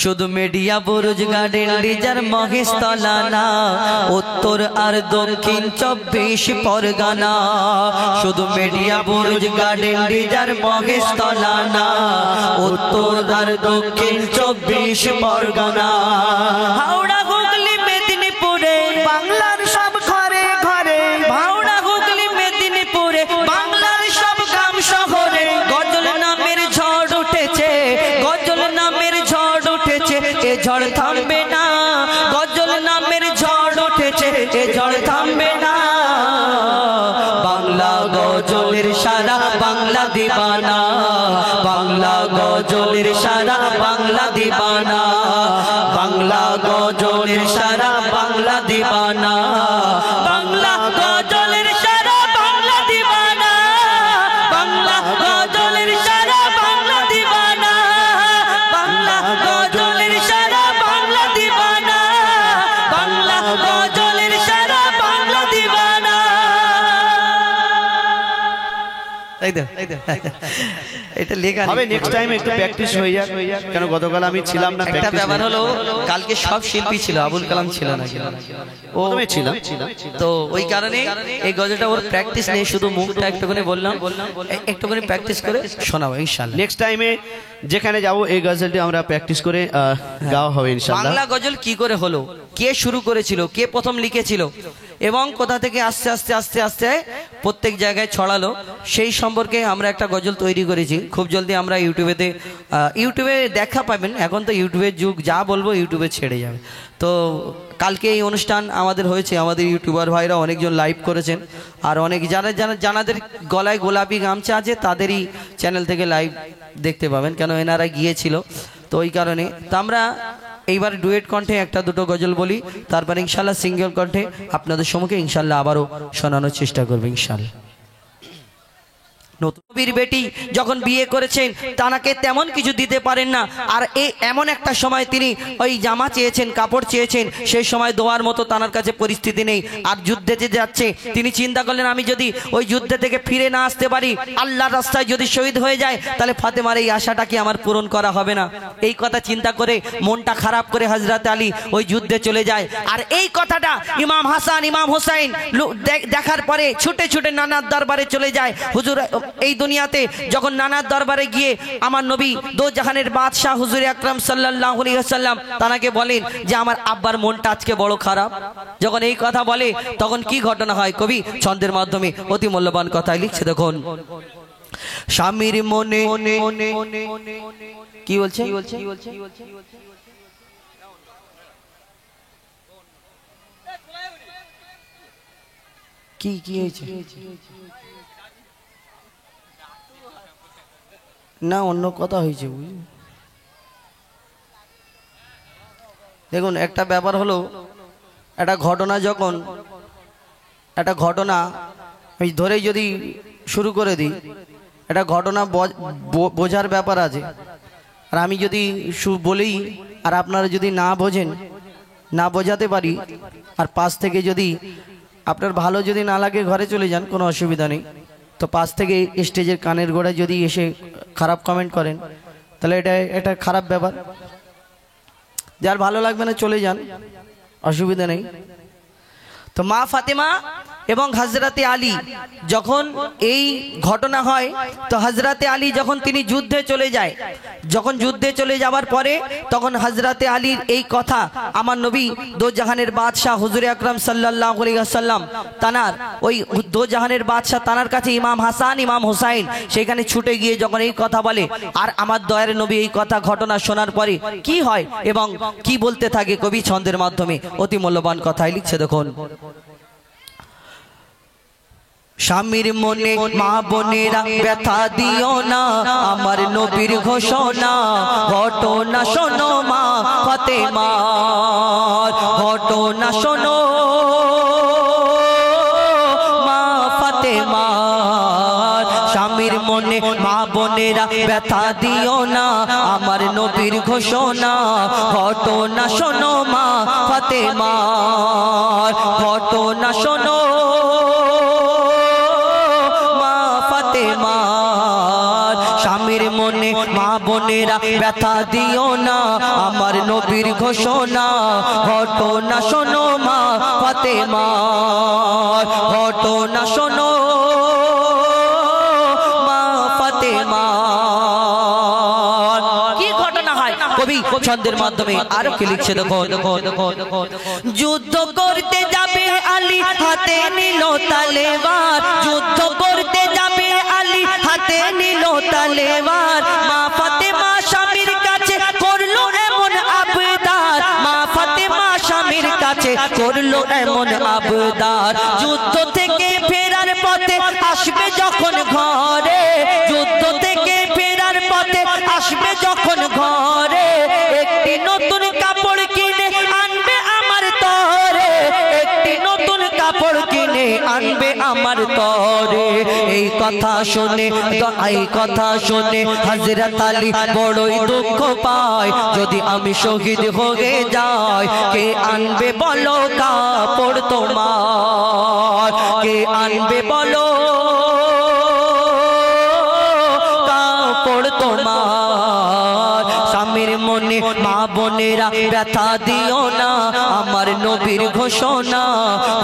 শুধু media Buruj garden রিজার Maheshtala না, উত্তর আর দক্ষিণ 24 পরগনা। শুধু মিডিয়া বুরুজ গার্ডেন রিজার মহেশতলা না, উত্তর আর দক্ষিণ 24 পরগনা। হাওড়া হুগলি মেদিনীপুরে বাংলার সব ঘরে ঘরে, হাওড়া হুগলি মেদিনীপুরে বাংলার সব গ্রাম শহরে গজল নামের ঝড় উঠেছে, গজল নামের ঝড় উঠেছে, এ ঝড় থামবে না। গজল নামের ঝড় উঠেছে, এ ঝড় থামবে না। বাংলা গজলের সারা বাংলা দিবানা, বাংলা গজলের সারা বাংলা দিবানা, বাংলা গজলের সারা বাংলা দিবানা, বাংলা গজলের সারা বাংলা দিবানা, বাংলা গজলের সারা বাংলা দিবানা, বাংলা গজলের সারা বাংলা দিবানা, বাংলা গজলের সারা বাংলা দিবানা। এটা লেখা হবে, নেক্সট টাইম একটু প্র্যাকটিস হয়ে যাক, কেন গতকাল আমি ছিলাম না। একটা ব্যাপার হলো, কালকে সব শিল্পী ছিল, আবুল কালাম ছিল না, ও ছিল, তো ওই কারণে এই গজলটা ওর প্র্যাকটিস নেই, শুধু মুখটা একটুখানি বললাম, একটুখানি প্র্যাকটিস করে শোনাবো ইনশাআল্লাহ। নেক্সট টাইমে যেখানে যাব এই গজলটি আমরা প্র্যাকটিস করে গাওয়া হবে ইনশাআল্লাহ। বাংলা গজল কি করে হলো, কে শুরু করেছিল, কে প্রথম লিখেছিল এবং কোথা থেকে আস্তে আস্তে আস্তে আস্তে প্রত্যেক জায়গায় ছড়ালো, সেই সম্পর্কে আমরা একটা গজল তৈরি করেছি। খুব জলদি আমরা ইউটিউবে দেখা পাবেন। এখন তো ইউটিউবের যুগ, যা বলবো ইউটিউবে ছেড়ে যাবে। তো কালকে এই অনুষ্ঠান আমাদের হয়েছে, আমাদের ইউটিউবার ভাইরা অনেকজন লাইভ করেছেন, আর অনেক যাদের গলায় গোলাপি গামছা আছে তাদেরই চ্যানেল থেকে লাইভ দেখতে পাবেন, কেন এনারা গিয়েছিল। তো ওই কারণে তো আমরা এইবার ডুয়েট কণ্ঠে একটা দুটো গজল বলি, তারপরে ইনশাল্লাহ সিঙ্গেল কণ্ঠে আপনাদের সম্মুখে ইনশাল্লাহ আবারও শোনানোর চেষ্টা করবে ইনশাল্লাহ। নবীর বেটি যখন বিয়ে করেছেন তাকে তেমন কিছু দিতে পারেন না, আর এমন একটা সময় তিনি ওই জামা চেয়েছেন, কাপড় চেয়েছেন, সেই সময় দেওয়ার মতো তার কাছে পরিস্থিতি নেই। আর যুদ্ধে যে যাচ্ছে তিনি চিন্তা করলেন, আমি যদি ওই যুদ্ধে থেকে ফিরে না আসতে পারি, আল্লাহর রাস্তায় যদি শহীদ হয়ে যায়, তাহলে ফাতেমার এই আশাটা কি আমার পূরণ করা হবে না। এই কথা চিন্তা করে মনটা খারাপ করে হযরত আলী ওই যুদ্ধে চলে যায়। আর এই কথাটা ইমাম হাসান ইমাম হোসাইন দেখার পরে ছুটে ছুটে নানার দরবারে চলে যায়। হুজুর এই দুনিয়াতে যখন নানার দরবারে গিয়ে আমার নবী দো জাহানের বাদশাহ হুজুর আকরাম সাল্লাল্লাহু আলাইহি ওয়াসাল্লাম তাকে বলেন যে আমার আব্বার মনটা আজকে বড় খারাপ। যখন এই কথা বলে তখন কি ঘটনা হয়, কবি ছন্দের মাধ্যমে অতি মূল্যবান কথাই লিখছে। দেখুন, স্বামীর মনে কি বলছে, কি কি হয়েছে না, অন্য কথা হয়েছে বুঝলি। দেখুন, একটা ব্যাপার হলো, একটা ঘটনা যখন একটা ঘটনা আমি ধরেই যদি শুরু করে দিই, একটা ঘটনা বোঝার ব্যাপার আছে। আর আমি যদি বলি আর আপনারা যদি না বোঝেন, না বোঝাতে পারি, আর পাশ থেকে যদি আপনার ভালো যদি না লাগে ঘরে চলে যান, কোনো অসুবিধা নেই। তো পাশ থেকে স্টেজের কানের গোড়ায় যদি এসে খারাপ কমেন্ট করেন, তাহলে এটা খারাপ ব্যাপার। যার ভালো লাগবে না চলে যান, অসুবিধা নেই। তো মা ফাতেমা এবং হযরতে আলী যখন এই ঘটনা হয়, তো হযরতে আলী যখন তিনি যুদ্ধে চলে যায়, যখন যুদ্ধে চলে যাওয়ার পরে তখন হযরতে আলীর এই কথা আমার নবী দো জাহানের বাদশাহ হুজুর আকরাম সাল্লাল্লাহু আলাইহি ওয়াসাল্লাম তানার ওই দো জাহানের বাদশাহ তানার কাছে ইমাম হাসান ইমাম হোসাইন সেখানে ছুটে গিয়ে যখন এই কথা বলে, আর আমার দয়ার নবী এই কথা ঘটনা শোনার পরে কি হয় এবং কি বলতে থাকে কবি ছন্দের মাধ্যমে অতি মূল্যবান কথাই লিখছে। দেখুন, স্বামীর মনে মা বোনেরা ব্যথা দিও না, আমার নবীর ঘোষণা ঘটনা শোনো মা ফাতেমার, ঘটনা শোনো মা ফাতেমার। স্বামীর মনে মা বোনেরা ব্যথা দিও না, আমার নবীর ঘোষণা ঘটনা শোনো মা ফাতেমার, ঘটনা শোনো মা ফাতেমার। স্বামীর মনে মা বোনেরা ব্যথা দিও না আমার নবীর ঘোষণা ঘটনা শোনো মা ফাতেমা ঘটনা শোনো মা ফাতেমা কি ঘটনা হয় কবি ছন্দের মাধ্যমে আরো কি লিখছে দেখো যুদ্ধ করতে যাবে আলী হাতে নিল তলোয়ার যুদ্ধ করতে যাবে আলী হাতে নিল তলোয়ার মা ফাতেমা স্বামীর কাছে করলো এমন আবদার মা ফাতেমা স্বামীর কাছে করলো এমন আবদার যুদ্ধ থেকে ফেরার পথে আসবে যখন ঘরে যুদ্ধ থেকে ফেরার পথে আসবে যখন ঘরে একটি নতুন কাপড় কিনে আনবে আমার তরে একটি নতুন কাপড় কিনে আনবে আমার তরে এই কথা শুনে হযরত আলী বড়ই দুঃখ পায় যদি আমি শহীদ হয়ে যাই কে আনবে বলো কাপড় তোমার কে আনবে বলো কাপড় তোমার স্বামীর মনে মা বোনেরা ব্যথা দিও না আমার নবীর ঘোষণা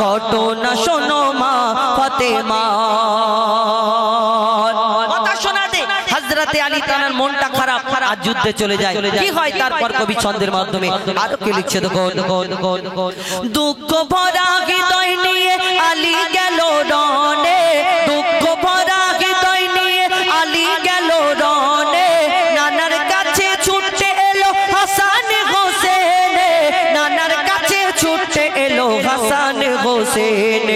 ঘটনা শোনো মা ফাতেমা কথা শোনাতে হযরতে আলী তার মনটা খারাপ আর যুদ্ধে চলে যায় কি হয় তারপর কবি ছন্দের মাধ্যমে আরো কি লিখছে দেখো দুঃখ ভরা হৃদয় নিয়ে আলী গেল রণে দুঃখ ভরা হৃদয় নিয়ে আলী গেল রণে নানার কাছে ছুটে এলো হাসান হোসেন নানার কাছে ছুটে এলো হাসান হোসেন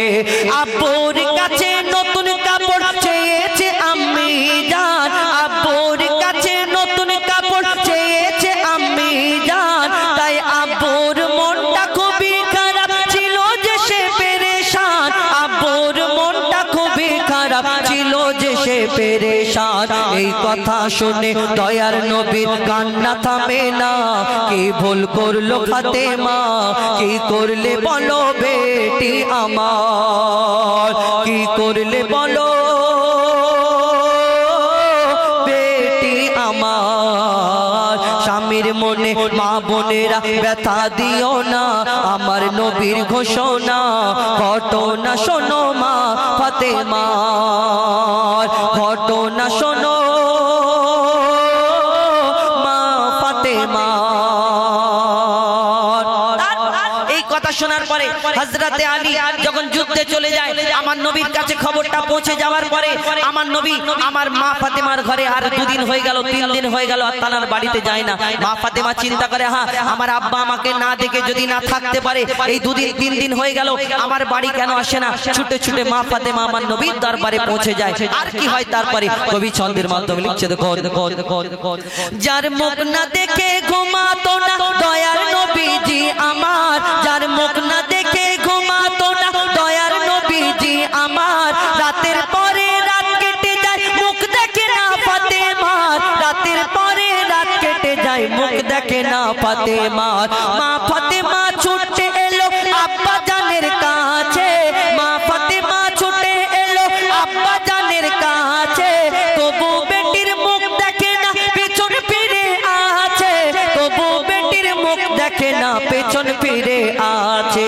আব্বুর কাছে নতুন কাপড় চেয়েছে আম্মি জান আব্বুর কাছে নতুন কাপড় চেয়েছে আম্মি জান তাই আব্বুর মনটা খুবই খারাপ ছিল যে সে পেরেশান আব্বুর মনটা খুবই খারাপ ছিল যে সে পেরেশান এই কথা শুনে দয়ার নবীর কান্না থামে না কি ভুল করলো ফাতেমা কি করলে বলো বেটি আমার কি করলে বলো বেটি আমার স্বামীর মনে মা বোনেরা ব্যথা দিও না আমার নবীর ঘোষণা ঘটনা শোনো মা ফাতেমা ঘটনা শোনো মা ফাতেমা এই কথা শোনার পরে হযরতে আলী যখন যুদ্ধে চলে যায় আমার নবীর কাছে খবরটা পৌঁছে যাওয়ার পরে আমার নবী আমার মা ফাতেমার ঘরে আর দুদিন হয়ে গেল 3 দিন হয়ে গেল আর তার বাড়িতে যায় না মা ফাতেমা চিন্তা করে হ্যাঁ আমার আব্বা আমাকে না দেখে যদি না থাকতে পারে এই 2 দিন 3 দিন হয়ে গেল আমার বাড়ি কেন আসে না ছুটে ছুটে মা ফাতেমা আমার নবীর দরবারে পৌঁছে যায় আর কি হয় তারপরে কবি ছন্দের মাধ্যমে লিখছে দেখো যার মুখ না দেখে ঘুমাতো না দয়ার নবীজি আমার যার মুখ না দেখে ঘুমাতো না দয়ার নবীজি আমার রাতের পরে রাত কেটে যায় মুখ দেখে না ফাতেমার রাতের পরে রাত কেটে যায় মুখ দেখে না ফাতেমার মা ফাতেমা ছুটে এলো আব্বা জানের কাছে মা ফাতেমা ছুটে এলো আব্বা জানের কাছে তবু বেটির মুখ দেখে না পেছন ফিরে আছে তবু বেটির মুখ দেখে না পেছন ফিরে আছে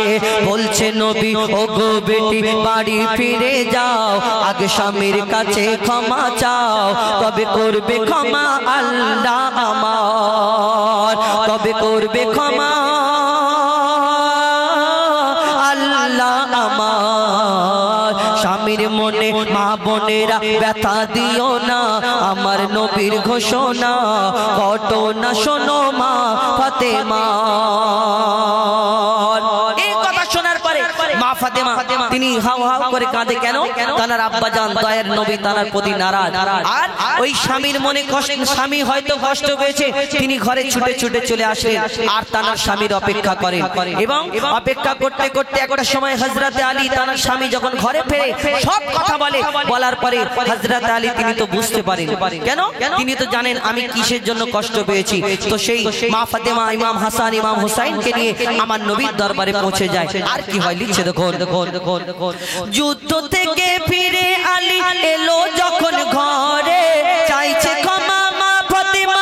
বলছে নবী ও গো বেটি বাড়ি ফিরে যাও আগে স্বামীর কাছে ক্ষমা চাও তবে করবে ক্ষমা আল্লাহ আমার তবে করবে ক্ষমা আল্লাহ আমার স্বামীর মনে মা বোনেরা ব্যথা দিও না আমার নবীর ঘোষণা ঘটনা শোনো মা ফাতেমা এই কথা শোনার পরে মা ফাতেমা তিনি হাউ হাউ করে কাঁদে কেন তার আব্বা জান দয়ার নবী তার প্রতি নারাজ আর ওই স্বামীর মনে কষ্ট স্বামী হয়তো কষ্ট পেয়েছে তিনি ঘরে ছুটে ছুটে চলে আসেন আর তার স্বামীর অপেক্ষা করেন এবং অপেক্ষা করতে করতে একটা সময় হযরতে আলী তার স্বামী যখন ঘরে ফেরে সব কথা বলার পরে হযরতে আলী তিনি তো বুঝতে পারেন কেন তিনি তো জানেন আমি কিসের জন্য কষ্ট পেয়েছি তো সেই মা ফাতেমা ইমাম হাসান ইমাম হুসাইনকে নিয়ে আমার নবীর দরবারে পৌঁছে যায় আর কি হয় লিখছে দেখো যুদ্ধ থেকে ফিরে আলী এলো যখন ঘরে চাইছে ক্ষমা মা ফাতেমা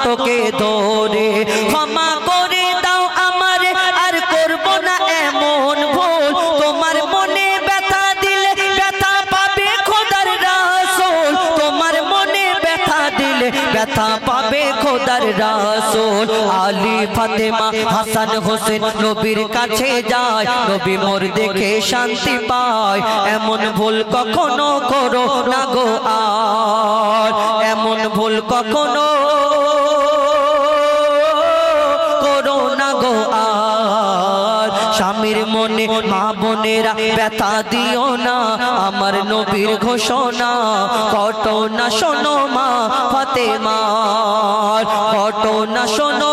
তোকে ধরে ক্ষমা করে দাও আমার আর করব না এমন ভুল তোমার মনে ব্যথা দিলে ব্যথা পাবে খোদার রাসূল তোমার মনে ব্যথা দিলে ব্যথা পাবে খোদার রাসূল আলী ফাতেমা হাসান হোসেন নবীর কাছে যায় নবী মোর দেখে শান্তি পায় এমন ভুল কখনো করো না গো আর এমন ভুল কখনো করো না গো আর স্বামীর মনে মা বোনেরা ব্যথা দিও না আমার নবীর ঘোষণা ঘটনা শোনো মা ফাতেমার ঘটনা শোনো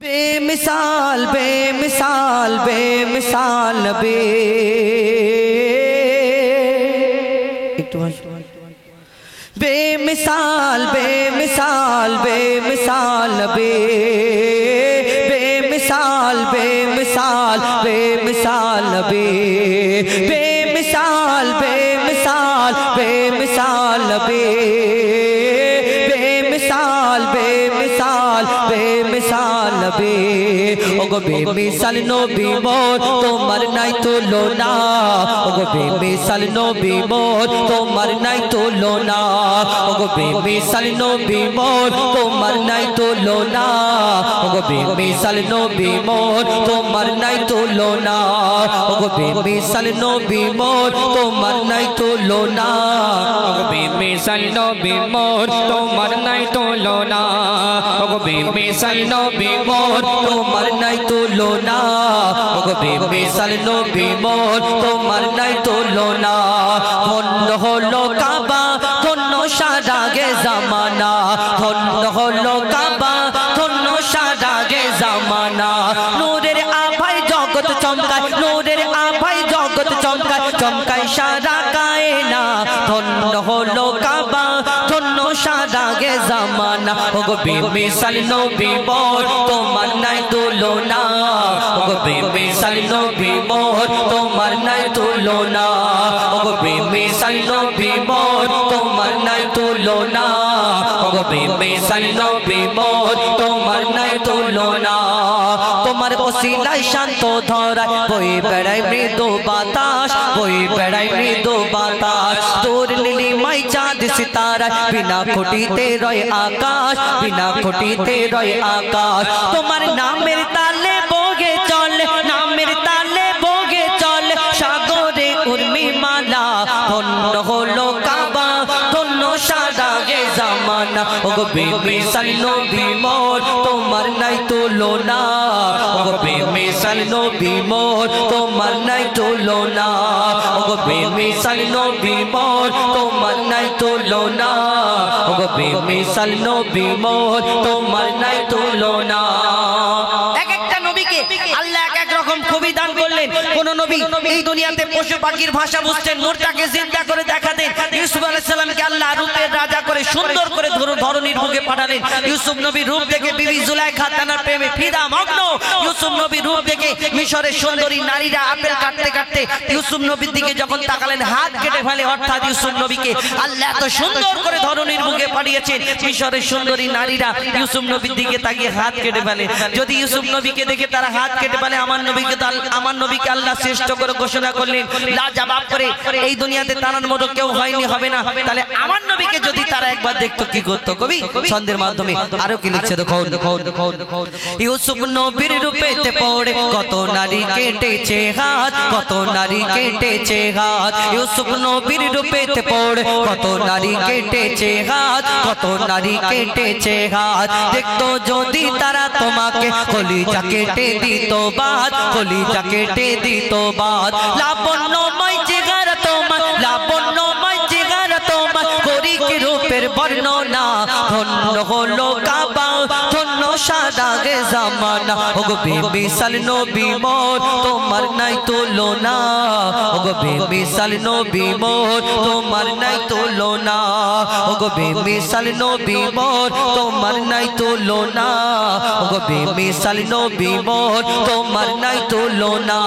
बेमिसाल बेमिसाल बेमिसाल नबी बेमिसाल बेमिसाल बेमिसाल नबी बेमिसाल बेमिसाल बेमिसाल नबी बेमिसाल बेमिसाल बेमिसाल नबी बेमिसाल बेमिसाल बेमिसाल नबी ओगो बेमिसाल नबी मोर तोमार नाई तुलना ओगो बेमिसाल नबी मोर तोमार नाई तुलना ओगो बेमिसाल नबी मोर तोमार नाई तुलना ओगो बेमिसाल नबी मोर तोमार नाई तुलना ओगो बेमिसाल नबी मोर तोमार नाई तुलना ओगो बेमिसाल नबी मोर तोमार नाई तुलना ओगो बेमिसाल नबी मोर तोमार नाई तुलना ओगो बेमिसाल नबी मोर तोमार नाई तुलना धন্য হলো কাবা ধন্য সারা গে জামানা ধন্য হলো কাবা ধন্য সারা গে জামানা নূরের আভায় জগৎ চমকায় নূরের আভায় জগৎ চমকায় চমকায় সারা কায়না ধন্য হলো কাবা ধন্য সারা গে জামানা ওগো বেমিসাল নবী মোর তোমার নাই তুলনা ওগো বেমিসাল নবী মোর তোমার নাই তুলনা ওগো বেমিসাল নবী মোর তোমার নাই তুলনা ওগো বেমিসাল নবী মোর তোমার নাই তুলনা তোমার ওসিলায় শান্ত ধরায় বই বেড়ায় মৃদু বাতাস বই বেড়ায় মৃদু বাতাস তোর নীলিমায় চাঁদ সিতারায় বিনা খুঁটিতে রয় আকাশ বিনা খুঁটিতে রয় আকাশ তোমার নামের তালে বগে চলে নামের তালে বগে চলে সাগরে উর্মিমালা ধন্য হলো কাবা ধন্য সারা গে জামানা ওগো বেমিসাল নবী মোর তোমার নাই তুলনা ওগো বেমিসাল নবী মোর তোমার নাই তুলনা ওগো বেমিসাল নবী মোর তোমার নাই তুলনা ওগো বেমিসাল নবী মোর তোমার নাই তুলনা এক একটা নবীকে আল্লাহ এক এক রকম কবি দান করলেন কোন নবী এই দুনিয়াতে পশু পাখির ভাষা বুঝতেন নূরটাকে জিন্দা করে দেখাতেন ইউসুফ আলাইহিস সালামকে আল্লাহ রূপের রাজা করে সুন্দর করে ধরনীর বুকে পাঠালেন ইউসুফ নবী রূপ দেখে বিবি জুলাইখা তার প্রেমে ফিদা মগ্ন ইউসুফ নবী রূপ দেখে মিশরের সুন্দরী নারীরা আপেল কাটতে কাটতে ইউসুফ নবীর দিকে যখন তাকালেন হাত কেটে ফেলে অর্থাৎ ইউসুফ নবীকে আল্লাহ এত সুন্দর করে ধরনীর বুকে পাঠিয়েছেন মিশরের সুন্দরী নারীরা ইউসুফ নবীর দিকে তাকিয়ে হাত কেটে ফেলে যদি ইউসুফ নবীকে দেখে তারা হাত কেটে ফেলে আমার নবীকে আল্লাহ শ্রেষ্ঠ করে ঘোষণা করলেন লাজবাব করে এই দুনিয়াতে তার মতো কেউ হয়নি হবে না তাহলে আমার নবীকে যদি তারা একবার দেখতো কি করতো কবি ছন্দের মাধ্যমে আরো কি লিখছে দেখো ইউসুফ নবীর রূপেতে পড়ে কত নারী কেটেছে হাত কত নারী কেটেছে হাত ইউসুফ নবীর রূপেতে পড়ে কত নারী কেটেছে হাত কত নারী কেটেছে হাত দেখতো যদি তারা তোমাকে কলিজা কেটে দিত বাদ কলিজা কেটে দিত বাদ লাবণ্যময় চেহারা তোমার লাবণ্যময় চেহারা তোমার করিক রূপের বর্ণনা ধন্য হলো কাবা ধন্য সাদাগে জামানা ওগো বেমিসাল নবী মোর তোমার নাই তুলনা ওগো বেমিসাল নবী মোর তোমার নাই তুলনা ওগো বেমিসাল নবী মোর তোমার নাই তুলনা ওগো বেমিসাল নবী মোর তোমার নাই তুলনা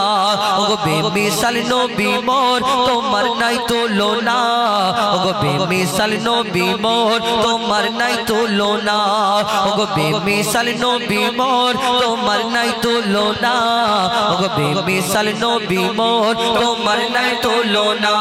ওগো বেমিসাল নবী মোর তোমার নাই তুলনা ওগো বেমিসাল নবী মোর তোমার নাই তুলনা ওগো বেমিসাল নবী মোর তোমার নাই তুলনা ওগো বেমিসাল নবী মোর তোমার নাই তুলনা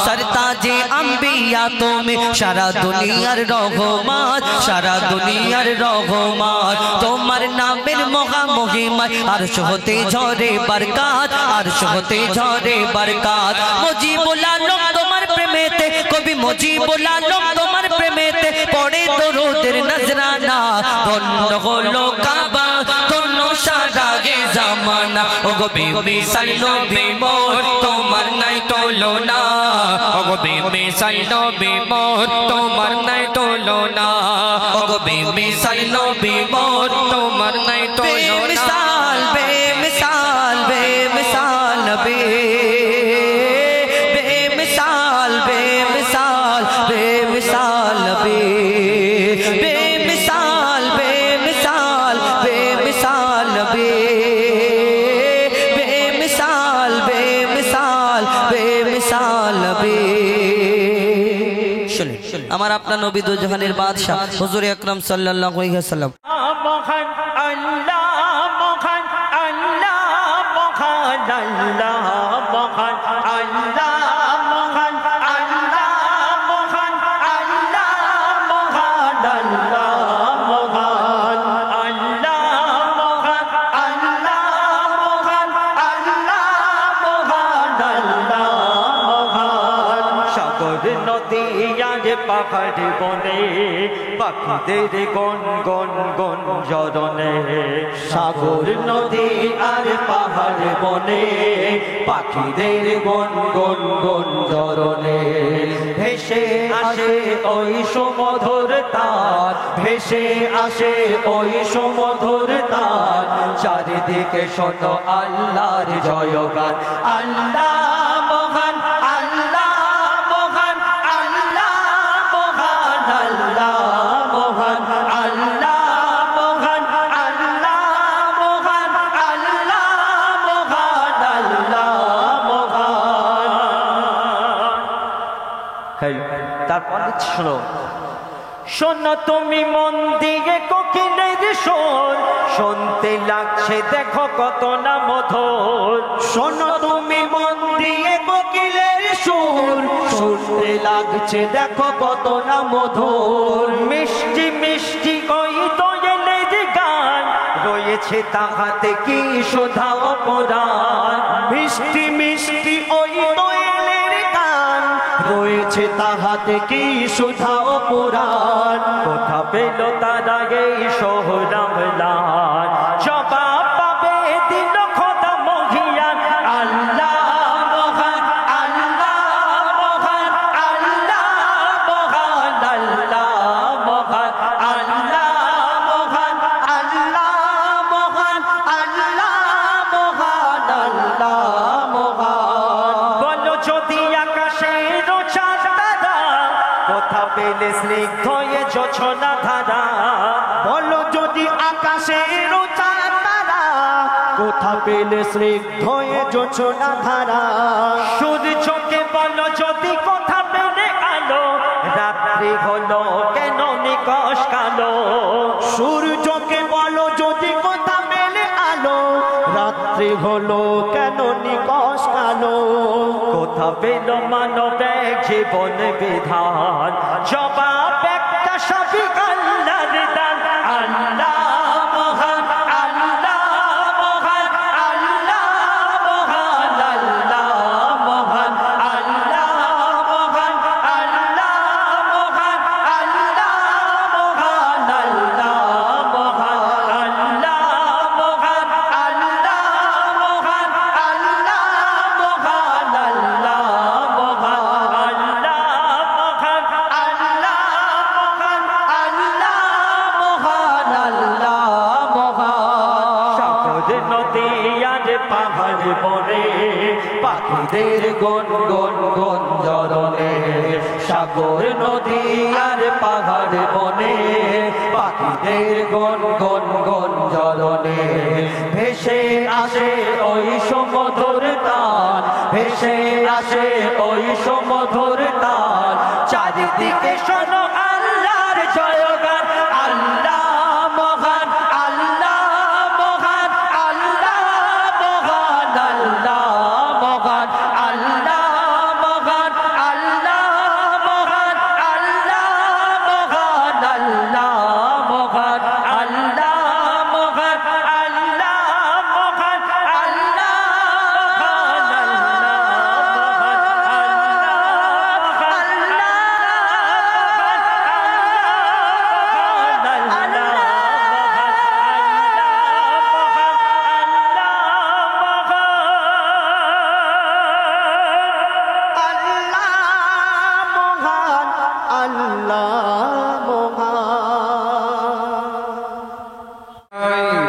সরতাজে আম্বিয়া তুমি সারা দুনিয়ার রহমত সারা দুনিয়ার রহমত তোমার নামের মহামহিমায় আরশ হতে ঝরে বরকত আরশ হতে ঝরে বরকত মুজিবুল আলম তোমার প্রেমেতে কবি মুজিবুল আলম তোমার প্রেমেতে পড়ে দরুদের নজরানা ধন্য হলো কাবা ধন্য সাদাগে জামানা ওগো বেমিসাল নবী মোর তোমার নাই তুলনা ওগো বেমিসাল নবী মোর তোমার নাই তুলনা ওগো বেমিসাল নবী মোর তোমার নাই তুলনা বেমিসাল বেমিসাল বেমিসাল নবী বেমিসাল বেমিসাল বেমিসাল নবী বেমিসাল বেমিসাল বেমিসাল নবী বেমিসাল বেমিসাল বেমিসাল নবী শুনুন আমার আপনার নবী দু জাহানের বাদশা হুজুর আকরাম সাল্লাল্লাহু আলাইহি ওয়াসাল্লাম মহান আল্লাহ মহান আল্লাহ মহান আল্লাহ মহান আল্লাহ মহান আল্লাহ মহান আল্লাহ মহান আল্লাহ মহান আল্লাহ মহান আল্লাহ মহান আল্লাহ মহান আল্লাহ মহান সাগর নদী আর পাহাড় বনে পাখিদের গন গন গন জরনে সাগর নদী আর পাহাড় বনে পাখিদের গন গন গন জরনে ভেসে আসে ওই সুমধুর তার ভেসে আসে ওই সুমধুর তার চারিদিকে শোনো আল্লাহর জয়গান আল্লাহ মহান আল্লাহ মহান আল্লাহ মহান আল্লাহ মহান আল্লাহ মহান আল্লাহ মহান আল্লাহ মহান আল্লাহ মহান তারপর শোনো শোনো তুমি মন দিয়ে কোকিলের সুর শুনতে লাগছে দেখো কত না মধুর শোনো তুমি মন দিয়ে কোকিলের সুর শুনতে লাগছে দেখো কত না মধুর মিষ্টি মিষ্টি ওই দোয়েলের গান রয়েছে তাহাতে কি সুধা অপরাণ মিষ্টি মিষ্টি ওই দোয়েলের গান রয়েছে তাহাতে কি সুধা অপরাণ কোথা পেল তারা এই সোহরামলান জবাব পাবে দিল খোদা মহিয়ান আল্লাহ মহান আল্লাহ মহান আল্লাহ মহান আল্লাহ মহান আল্লাহ মহান আল্লাহ মহান আল্লাহ মহান আল্লাহ মহান বলো যদি আকাশের চাঁদ তারা কোথা পেলে স্নিগ্ধ এ জোছনা ধারা বলো যদি আকাশের চাঁদ তারা কোথা পেলে স্নিগ্ধ এ জোছনা ধারা সূর্যকে বলো যদি কোথা পেলে আলো রাত্রি হলো কেন নিকশ কালো সূর্যকে বলো যদি কোথা পেলে আলো রাত্রি হলো কেন নিকশ কালো কোথা পেল মানব জীবন বিধান জবাব একটা সবই আল্লাহর পাখিদের গন গন গন জরনে সাগর নদী আর পাহাড় বনে পাখিদের গন গন গন জরনে ভেসে আসে ওই সমুদ্র তান ভেসে আসে ওই সমুদ্র তান চারিদিকে শোনো আল্লাহর জয়গান আল্লাহ মহান আল্লাহ মহান আল্লাহ মহান আল্লাহ মহান আল্লাহ মহান আল্লাহ মহান আল্লাহ মহান আল্লাহ মহান আল্লাহ মহান আল্লাহ মহান আল্লাহ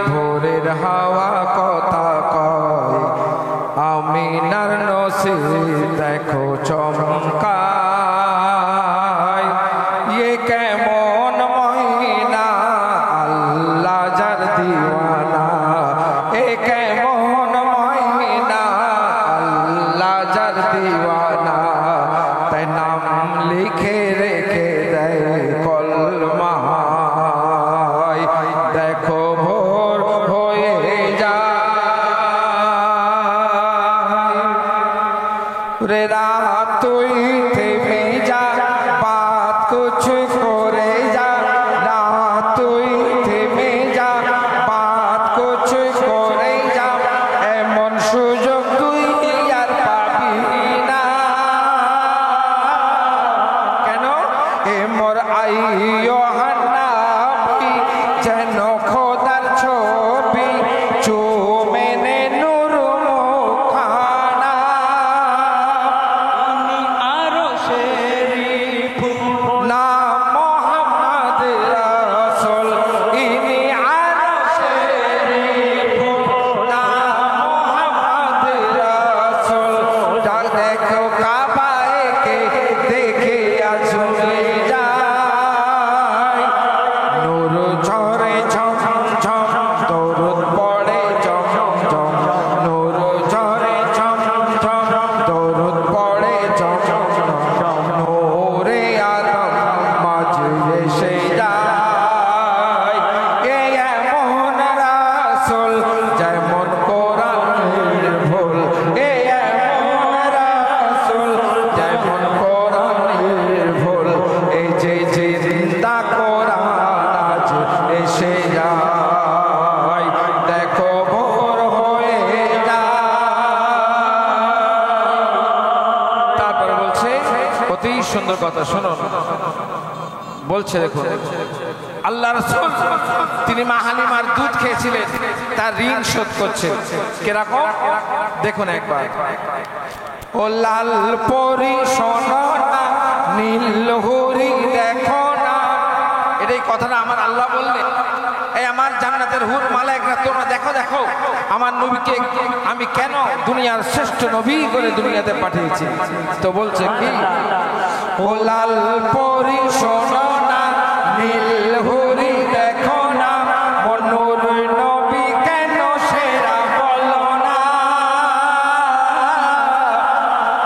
ভোরের হাওয়া কথা কয় আমিনার নসিব দেখো চমকায় ये কেমন মহিনা আল্লাহ যার দিওয়ানা এ কেমন মহিনা আল্লাহ যার দিওয়ানা তাই নাম লিখে রেখে দেয় কলমায় দেখো ভোর হয়ে যায় রে রাত তুই থেমে যা বাত কুছ করে যা রাত তুই থেমে যা বাত কুছ করে যা এমন সুযোগ তুই আর পাবি না কেন এ মোর আইয়ো হান্নাবি যেন খোদার ছবি চুমেনে নূর মুখানা না মোহাম্মদ রাসূল ইনি আরশের না মোহাম্মদ রাসূল ডাক দেখো কাবায়ে কে দেখে আজুলে যায় নূর ঝরে ঝম ঝম দরুদ পড়ে ঝম ঝম নূর ঝরে ঝম ঝম দরুদ পড়ে ঝম ঝম নূরে আদম মাঝে এসে যায় এ এমন রাসূল যেমন কোরআনের ভুল এ এমন রাসূল যেমন কোরআনের ভুল এই যে জিন্দা কোরআন আজ এসে যায় দেখো ভোর হয়ে যায় তারপর বলছে অতি সুন্দর কথা শুনুন বলছে দেখুন আল্লাহ রাসূল তিনি মা হালিমার দুধ খেয়েছিলেন তার ঋণ শোধ করছেন কিরকম দেখুন একবার ও লাল পরি শোনো না নীল হরি দেখো না এটাই কথাটা আমার আল্লাহ বললেন এই আমার জান্নাতের হুর মালায়েকরা তোমরা দেখো দেখো আমার নবীকে আমি কেন দুনিয়ার শ্রেষ্ঠ নবী করে দুনিয়াতে পাঠিয়েছি তো বলছে কি ও লাল পরি শোনো না নীল হরি দেখো না মনোর নবী কেন সেরা বলো না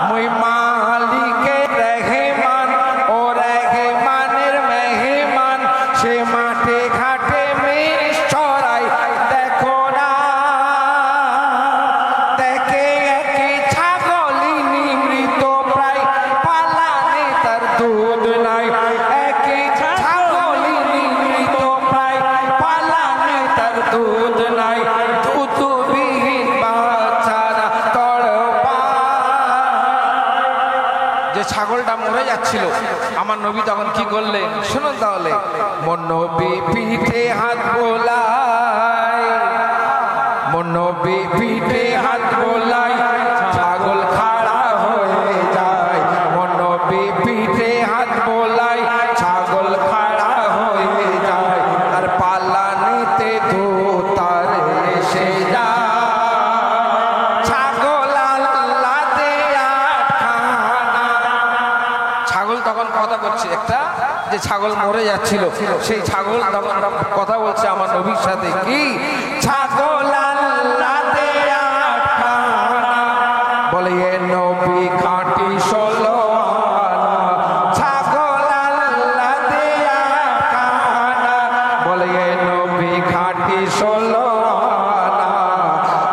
মুই মালিকের রহমান ও রহমানের মেহমান সে মাঠে ঘাটে মেষ চড়াই দেখো না দেখে একই ছাগলি নিমৃত প্রায় পালানে তার দুধ নাই একই ছাগলি নিমৃত প্রায় যাচ্ছিল আমার নবী তখন কি করলেন শুনুন তাহলে মোর নবী পিঠে হাত বোলায় মোর নবী পিঠে হাত বোলায় ছাগল খাড়া হয়ে যায় মোর নবী পিঠে হাত বোলায় ছাগল খাড়া হয়ে যায় আর পালানিতে তো তার এসে যায় ছাগল তখন কথা করছে একটা যে ছাগল মরে যাচ্ছিল সেই ছাগল তখন কথা বলছে আমার নবীর সাথে কি ছাগল আল্লাহতে আটখানা বলে এ নবী খাঁটি ষোলো আনা ছাগল আল্লাহতে আটখানা বলে এ নবী খাঁটি ষোলো আনা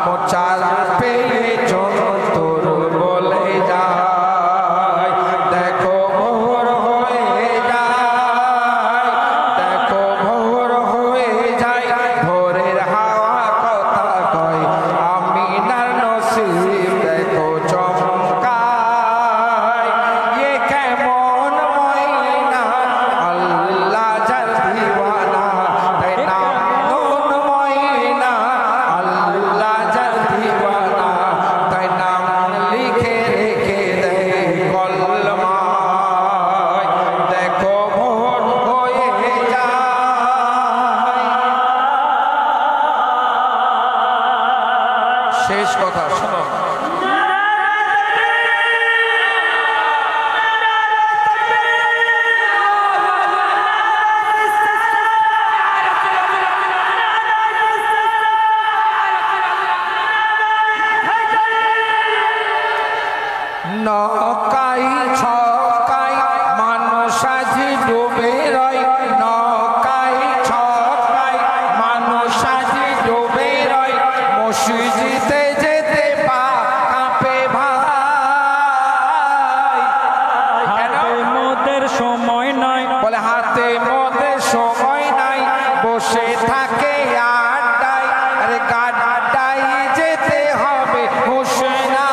মোচার পেয়ে জন্তর বলে যায় দেখো ভোর হয়ে যায় দেখো ভোর হয়ে যায় ভোরের হাওয়া কথা কয় আমিনার নসিব দেখো চমকায় এ কেমন ময়না আল্লাহ যার দিওয়ানা তাই নাম নুন ময়না আল্লাহ যার দিওয়ানা তাই নাম লিখে রেখে দেয় কলমায় দেখো ভোর হয়ে যায় শেষ কথা শোনো নকাই ছকাই মানুষ আজি ডুবে রয় নকাই ছকাই মানুষ আজি ডুবে রয় মসজিদে যেতে পা কাঁপে ভাই হাতে মোদের সময় নাই বলে হাতে মধ্যে সময় নাই বসে থাকে আড্ডায় আরে গাড্ডায় যেতে হবে হোসেনা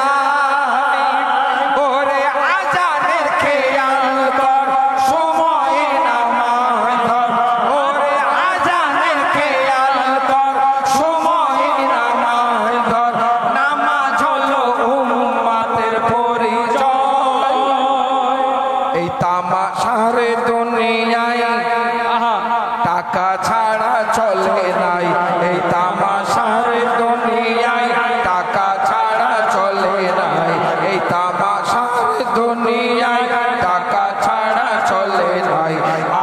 ওরে আজানের খেয়াল কর সময় নামাজ ধর ওরে আজানের খেয়াল কর সময় নামাজ ধর নামাজ হলো উম্মাতের পরিচয় এই তামাশার দুনিয়ায় টাকা ছাড়া চলে নাই এই তামাশার দুনিয়ায় টাকা ছাড়া চলে নাই এই তামাশার দুনিয়ায় টাকা ছাড়া চলে নাই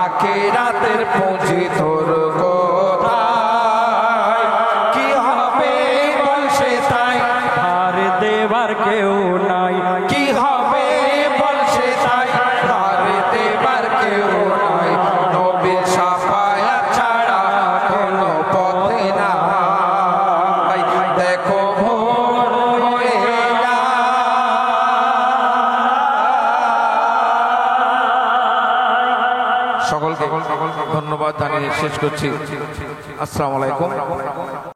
আখিরাতের পুঁজি তোর কোথায় কি হবে বলছে তাই ধার দেবার কেউ নাই কি হবে বলছে তাই ধার দেবার কেউ নাই নবীর সাফায়াত ছাড়া কোনো পথে নাই দেখো ভোর হয়ে যায় সকলকে ধন্যবাদ জানিয়ে শেষ করছি আসসালামু আলাইকুম